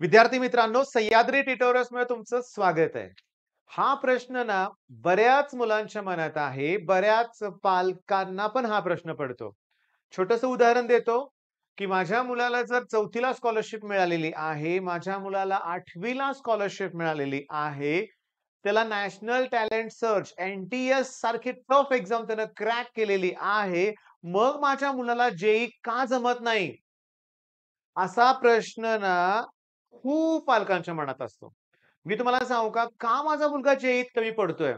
विद्यार्थी मित्रांनो, सह्याद्री ट्युटोरियल्समध्ये तुमचं स्वागत आहे. हा प्रश्न ना बऱ्याच मुलांच्या मनात आहे. बऱ्याच पालकांना पण हा प्रश्न पडतो. छोटंसं उदाहरण देतो, की माझ्या मुलाला जर 4थीला स्कॉलरशिप मिळालेली आहे, माझ्या मुलाला 8वीला स्कॉलरशिप मिळालेली आहे. त्याला नॅशनल टॅलेंट सर्च, एन-टी-एस सारखी टफ एक्झाम त्यानं क्रॅक केलेली आहे. मग माझ्या मुलाला जे का जमत नाही? असा प्रश्न ना खूप पालकांच्या मनात असतो. मी तुम्हाला सांगू का माझा मुलगा जे-ईत कमी पडतोय?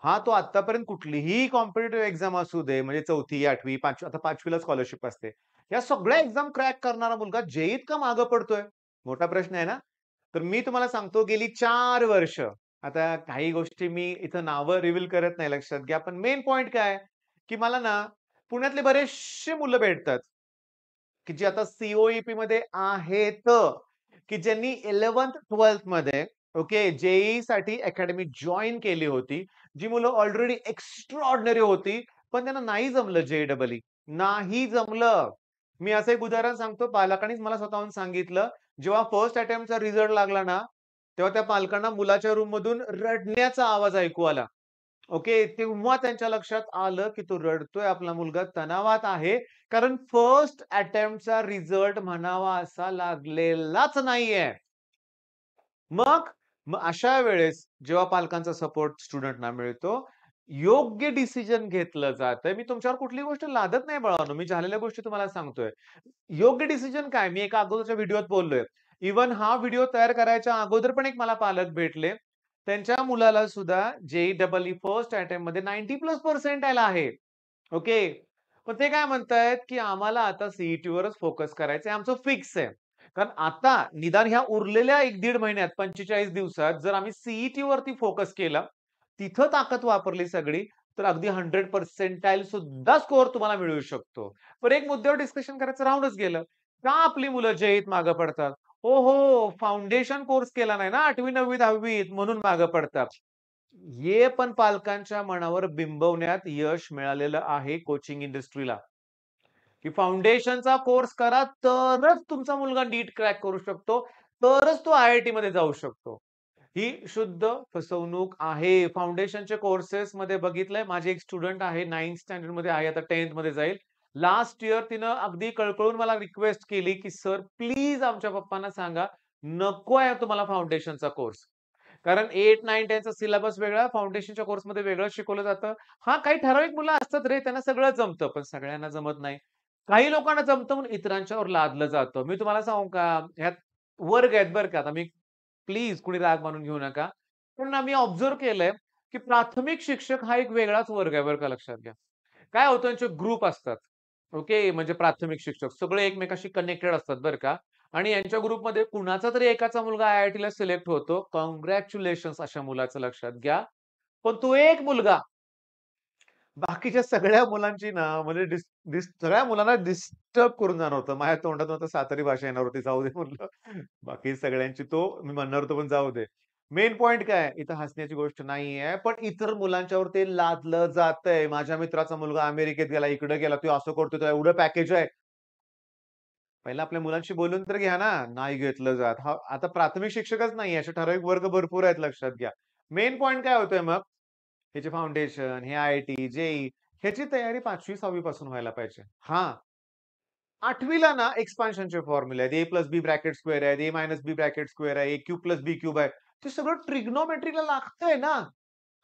हां, तो आत्तापर्यंत कुठलीही कॉम्पिटिटिव्ह एक्झाम असू दे, म्हणजे 4थी, 8वी, 5वी आता 5वीला स्कॉलरशिप असते. या सगळ्या एक्झाम क्रॅक करणारा मुलगा जे-ईत का मागे पडतोय? मोठा प्रश्न आहे ना? तर मी तुम्हाला सांगतो गेली 4 वर्ष आता काही गोष्टी मी इथं नावं रिव्हील करत नाही लक्षात घ्या. पण मेन पॉइंट काय की मला ना पुण्यातले बरेचसे मुलं भेटतात. की जे आता सी-ओ-ई-पीमध्ये आहेत, की ज्यांनी 11th-12th मध्ये ओके, जे-ई-साठी अकॅडमी जॉइन केली होती. जी मुलं ऑलरेडी एक्स्ट्राऑर्डिनरी होती, पण त्यांना नाही जमलं जे-ई-ई. नाही जमलं. मी असं एक उदाहरण सांगतो. पालकांनीच मला स्वतःहून सांगितलं, जेव्हा फर्स्ट अटेम्प्टचा रिझल्ट लागला ना, तेव्हा त्या पालकांना मुलाच्या रूममधून रडण्याचा आवाज ऐकू आला. ओके. तेव्हा त्यांच्या लक्षात आलं, की तो रडतोय आपला मुलगा तणावात आहे. कारण फर्स्ट अटेम्प्टचा रिझल्ट म्हणावा असा लागलेलाच नाहीये. मग मग अशा वेळेस जेव्हा पालकांचा सपोर्ट स्टुडंटना मिळतो, योग्य डिसिजन घेतलं जातंय. मी तुमच्यावर कुठलीही गोष्ट लादत नाही बाळांनो. मी झालेल्या गोष्टी तुम्हाला सांगतोय. योग्य डिसिजन काय? मी एका अगोदरच्या व्हिडिओत बोललोय. इव्हन हा व्हिडिओ तयार करायच्या अगोदर पण एक मला पालक भेटले. त्यांच्या मुलाला सुद्धा जे-ई-ई फर्स्ट अटेम्प्टमध्ये 90 प्लस पर्सेंटाइल आहे. ओके. पण ते काय म्हणतायत, की आम्हाला आता सी-ई-टीवरच फोकस करायचंय. आमचं फिक्स आहे. कारण आता निदान ह्या उरलेल्या 1-1.5 महिन्यात 45 दिवसात जर आम्ही सी वरती फोकस केला, तिथं ताकद वापरली सगळी, तर अगदी 100 पर्सेंटाइल सुद्धा स्कोर तुम्हाला मिळू शकतो. पण एक मुद्द्यावर डिस्कशन करायचं राहूनच गेलं. का आपली मुलं जे-ईत मागे पडतात? हो, फाउंडेशन कोर्स केला नाही ना 8वी, 9वी, 10वीत म्हणून मागे पडतात. हे पण पालकांच्या मनावर बिंबवण्यात यश मिळालेलं आहे कोचिंग इंडस्ट्रीला. की फाउंडेशनचा कोर्स करा, तरच तुमचा मुलगा नीट क्रॅक करू शकतो. तरच तो आय-आय-टीमध्ये जाऊ शकतो. ही शुद्ध फसवणूक आहे. फाउंडेशनच्या कोर्सेसमध्ये बघितलंय. माझी एक स्टुडंट आहे 9th स्टँडर्डमध्ये आहे, आता 10th मध्ये जाईल. लास्ट इयर तिनं अगदी कळकळून मला रिक्वेस्ट केली, की "सर प्लीज आमच्या पप्पांना सांगा, नको आहे तुम्हाला फाउंडेशनचा कोर्स." कारण 8, 9, 10 चा सिलेबस वेगळा, फाउंडेशनच्या कोर्समध्ये वेगळं शिकवलं जातं. हां, काही ठराविक मुलं असतात रे, त्यांना सगळं जमतं, पण सगळ्यांना जमत नाही. काही लोकांना जमतं म्हणून इतरांच्यावर लादलं जातं. मी तुम्हाला सांगू का, ह्यात वर्ग आहेत बरं का. आता मी प्लीज कुणी राग मानून घेऊ नका. पण ना मी ऑब्झर्व्ह केलंय, की प्राथमिक शिक्षक हा एक वेगळाच वर्ग आहे बरं का, लक्षात घ्या. काय होतं त्यांचे ग्रुप असतात. ओके, म्हणजे प्राथमिक शिक्षक सगळे एकमेकांशी कनेक्टेड असतात बरं का. आणि यांच्या ग्रुपमध्ये कुणाचा तरी एकाचा मुलगा आय-आय-टीला सिलेक्ट होतो. काँग्रॅच्युलेशन्स अशा मुलाचं लक्षात घ्या. पण तो एक मुलगा बाकीच्या सगळ्या मुलांची ना म्हणजे डिस डिस सगळ्या मुलांना डिस्टर्ब करून जाणार होतं. माझ्या तोंडातून आता सातारी भाषा येणार होती. जाऊ दे म्हटलं. बाकी सगळ्यांची तो मी म्हणणार होतो पण जाऊ दे. मेन पॉइंट काय आहे? इथं हसण्याची गोष्ट नाहीये. पण इतर मुलांच्यावर ते लादलं जातंय. माझ्या मित्राचा मुलगा अमेरिकेत गेला, इकडे गेला, तो असं करतोय, त्याला एवढं पॅकेज आहे. पहिला आपल्या मुलांशी बोलून तर घ्या ना. नाही घेतलं जात. हां, आता प्राथमिक शिक्षकच नाहीये. असे ठराविक वर्ग भरपूर आहेत लक्षात घ्या. मेन पॉइंट काय होतोय मग? ह्याचे फाउंडेशन, हे आय-आय-टी, जे ह्याची तयारी 5वी-6वी पासून व्हायला पाहिजे. हां, 8वी ना एक्सपान्शनचे फॉर्म्युले आहेत. ए प्लस बी ब्रॅकेट स्क्वेअर आहे, ए मायनस बी ब्रॅकेट स्क्वेअर आहे, ए क्यूब प्लस बी क्यूब आहे. ते सगळं ट्रिग्नोमेट्रीला लागतंय ना.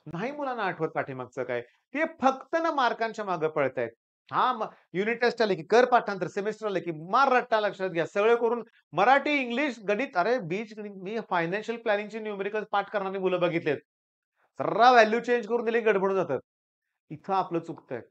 नाही मुलांना आठवत पाठीमागचं काय. ते फक्त ना मार्कांच्या मागे पळतायत. हां, मग युनिट टेस्ट आली की कर पाठांतर, सेमेस्टर आले की मार रट्टा लक्षात घ्या. सगळं करून मराठी, इंग्लिश, गणित अरे बीजगणित मी फायनान्शियल प्लॅनिंगचे न्यूमेरिकल्स पाठ करणारी मुलं बघितलेत. सर्रा व्हॅल्यू चेंज करून दिली गडबडून जातात. इथं आपलं चुकतंय.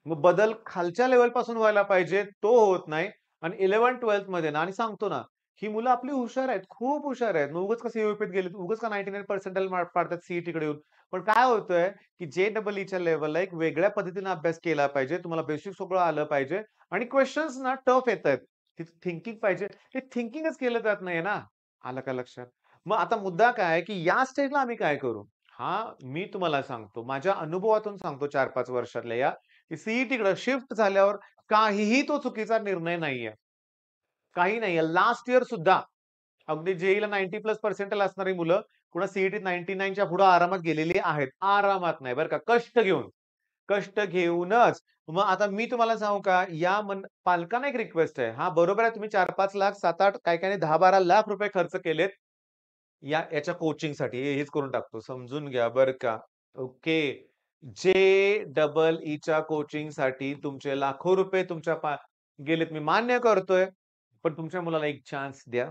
मग बदल खालच्या लेव्हलपासून व्हायला पाहिजे, तो होत नाही आणि 11th-12th मध्ये ना आणि सांगतो ना, ही मुलं आपली हुशार आहेत, खूप हुशार आहेत. मग उगाच का सी गेलीत, उगाच का 99 पर्सेंटाइल मार्क पाडतात सी-ई-टीकडे येऊन. पण काय होतंय, की जे-ई-ईच्या लेव्हलला एक वेगळ्या पद्धतीने अभ्यास केला पाहिजे. तुम्हाला बेसिक सगळं आलं पाहिजे आणि क्वेशन्स ना टफ येतायत. तिथे थिंकिंग पाहिजे. ते थिंकिंगच केलं जात नाहीये ना. आलं का लक्षात? मग आता मुद्दा काय आहे, की या स्टेजला आम्ही काय करू? हां, मी तुम्हाला सांगतो. माझ्या अनुभवातून सांगतो 4-5 वर्षातल्या या, की सी-ई-टीकडे शिफ्ट झाल्यावर काहीही तो चुकीचा निर्णय नाहीये. काही नाहीये. लास्ट इयर सुद्धा अगदी जेईला 90 प्लस पर्सेंटाइल असणारी मुलं पुन्हा सीईटीत 99च्या पुढे आरामात गेलेली आहेत. आरामात नाही बरं का, कष्ट घेऊन. कष्ट घेऊनच. मग आता मी तुम्हाला सांगू का, पालकांना एक रिक्वेस्ट आहे. हां, बरोबर आहे तुम्ही 4-5 लाख, 7-8 काही-काहींनी 10-12 लाख रुपये खर्च केलेत. याच्या कोचिंगसाठी हेच करून टाकतो. समजून घ्या बरं का. ओके. जे-डबल-ईच्या कोचिंगसाठी तुमचे लाखो रुपये गेलेत मी मान्य करतोय. पण तुमच्या मुलाला एक चान्स द्या.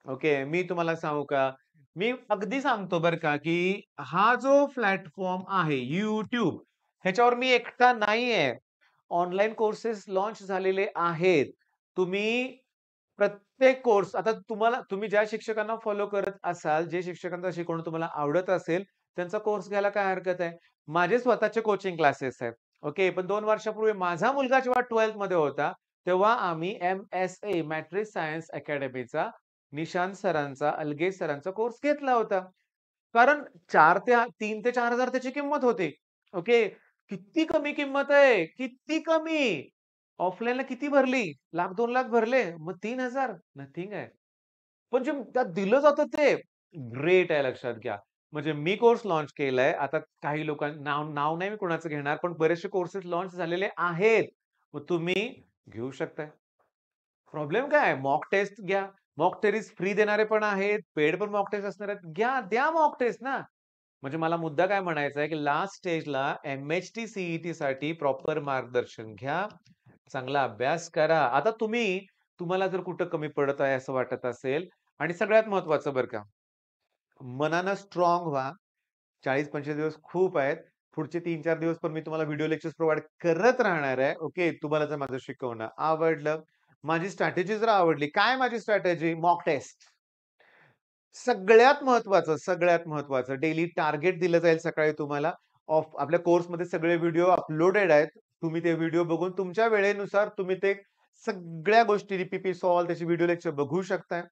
ओके. मी तुम्हाला सांगू का, मी अगदी सांगतो बरं का, की हा जो प्लॅटफॉर्म आहे YouTube, ह्याच्यावर मी एकटा नाहीये. ऑनलाईन कोर्सेस लॉन्च झालेले आहेत. तुम्ही प्रत्येक कोर्स आता तुम्ही ज्या शिक्षकांना फॉलो करत असाल, जे शिक्षकांचं शिकवणं तुम्हाला आवडत असेल, त्यांचा कोर्स घ्यायला काय हरकत आहे? माझे स्वतःचे कोचिंग क्लासेस आहेत. ओके. पण 2 वर्षापूर्वी माझा मुलगा जेव्हा 12th मध्ये होता, तेव्हा आम्ही MSA मॅट्रिक्स सायन्स अकॅडमीचा निशांत सरांचा, अलगेज सरांचा कोर्स घेतला होता. कारण 3 ते 4,000 त्याची किंमत होती. ओके. किती कमी किंमत आहे, किती कमी. ऑफलाईनला किती भरली? लाख 2 लाख भरले. मग 3,000 नथिंग आहे. पण जे त्यात दिलं जातं ते ग्रेट आहे लक्षात घ्या. म्हणजे मी कोर्स लॉन्च केलाय. आता काही नाव नाव नाही मी कोणाचं घेणार, पण बरेचसे कोर्सेस लॉन्च झालेले आहेत. मग तुम्ही घेऊ शकताय. प्रॉब्लेम काय आहे? मॉक टेस्ट घ्या. मॉक टेस्ट फ्री देणारे पण आहेत, पेड पण मॉक टेस्ट असणार आहेत. द्या मॉक टेस्ट ना. म्हणजे मला मुद्दा काय म्हणायचा आहे, की लास्ट स्टेजला एम-एच-टी, सी-ई-टीसाठी प्रॉपर मार्गदर्शन घ्या. चांगला अभ्यास करा. आता तुम्हाला जर कुठं कमी पडत आहे असं वाटत असेल आणि सगळ्यात महत्त्वाचं बरं का, मनानं स्ट्रॉंग व्हा. 40-25 दिवस खूप आहेत. पुढचे 3-4 दिवस पण मी तुम्हाला व्हिडिओ लेक्चर्स प्रोव्हाईड करत राहणार आहे. ओके. तुम्हाला जर माझं शिकवणं आवडलं, माझी स्ट्रॅटेजी जर आवडली, काय माझी स्ट्रॅटेजी? Mock taste. सगळ्यात महत्त्वाचं डेली टार्गेट दिलं जाईल सकाळी तुम्हाला. आपल्या कोर्समध्ये सगळे व्हिडिओ अपलोडेड आहेत. तुम्ही ते व्हिडिओ बघून तुमच्या वेळेनुसार तुम्ही ते सगळ्या गोष्टी पी सॉल्व्ह त्याची व्हिडिओ लेक्चर बघू शकताय.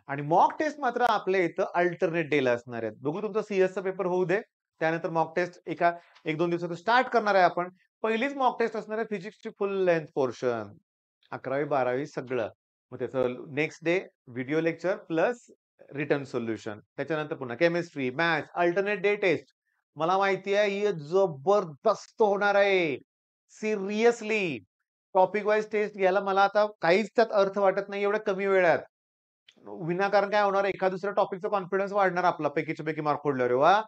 आणि मॉक टेस्ट मात्र आपल्या इथं अल्टरनेट डेला असणार आहेत. बघू तुमचा सीएसचा पेपर होऊ दे. त्यानंतर मॉक टेस्ट 1-2 दिवसात स्टार्ट करणार आहे आपण. पहिलीच मॉक टेस्ट असणार आहे फिजिक्सची फुल लेंथ पोर्शन. 11वी-12वी सगळं. मग त्याचं next day video lecture plus return solution. त्याच्यानंतर पुन्हा chemistry, maths, alternate day test. मला माहिती आहे ही जबरदस्त होणार आहे. सिरियसली. टॉपिक वाईज टेस्ट घ्यायला मला आता काहीच त्यात अर्थ वाटत नाही एवढ्या कमी वेळात. विनाकारण काय होणार एखाद दुसऱ्या टॉपिकचा कॉन्फिडन्स वाढणार आपला पैकीच्या पैकी मार्क पडल्यावर. वाह!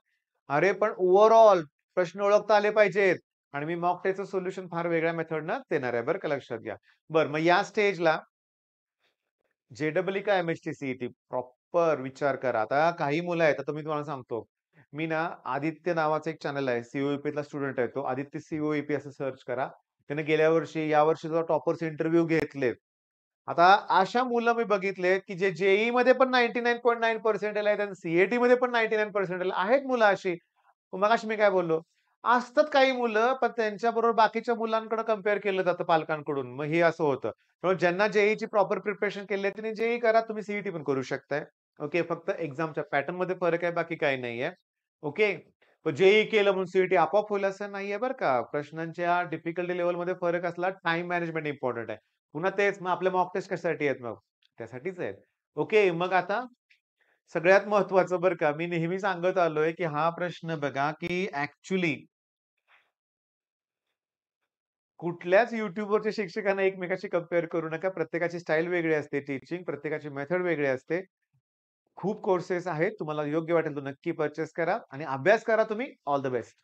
अरे पण ओव्हरऑल प्रश्न ओळखता आले पाहिजेत. आणि मी मॉक टेस्टचं सोल्युशन फार वेगळ्या मेथडनं देणार आहे बरं का लक्षात घ्या. बरं मग या स्टेजला जे-डबल-ई का एम-एच-टी, सी-ई-टी प्रॉपर विचार करा. आता काही मुलं आहेत, आता मी तुम्हाला सांगतो. मी ना आदित्य नावाचा एक चॅनल आहे. सी-ओ-ई-पीतला स्टुडंट आहे तो. आदित्य सी-ओ-ई-पी असं सर्च करा. त्याने गेल्या वर्षी, यावर्षी सुद्धा टॉपर्स इंटरव्ह्यू घेतलेत. आता अशा मुलं मी बघितलेत, की जे जे-ई-मध्ये पण 99.9 पर्सेंटाइल आहेत आणि सी-ई-टी मध्ये पण 99 पर्सेंटाइल आहेत मुलं अशी. मगाशी मी काय बोललो? असतात काही मुलं, पण त्यांच्याबरोबर बाकीच्या मुलांकडे कंपेअर केलं जातं पालकांकडून. मग हे असं होतं. त्यामुळे ज्यांना जे-ई-ची प्रॉपर प्रिपरेशन केली आहे, त्यांनी जे-ई करा. तुम्ही सी पण करू शकताय. ओके. फक्त एक्झामच्या पॅटर्नमध्ये फरक आहे, बाकी काही नाहीये. ओके. पण जे केलं म्हणून सी आपोआप होईल असं नाहीये बरं का. प्रश्नांच्या डिफिकल्टी लेव्हलमध्ये फरक असला, टाईम मॅनेजमेंट इम्पोर्टंट आहे. पुन्हा तेच मग आपल्या मॉक टेस्ट कशासाठी आहेत मग? त्यासाठीच आहेत. ओके. मग आता सगळ्यात महत्त्वाचं बरं का, मी नेहमी सांगत आलोय, की हा प्रश्न बघा, की ॲक्चुअली कुठल्याच YouTubeवरच्या शिक्षकांना एकमेकांशी कंपेअर करू नका. प्रत्येकाची स्टाईल वेगळी असते टीचिंग, प्रत्येकाची मेथड वेगळी असते. खूप कोर्सेस आहेत. तुम्हाला योग्य वाटेल तो नक्की पर्चेस करा आणि अभ्यास करा तुम्ही. All the best.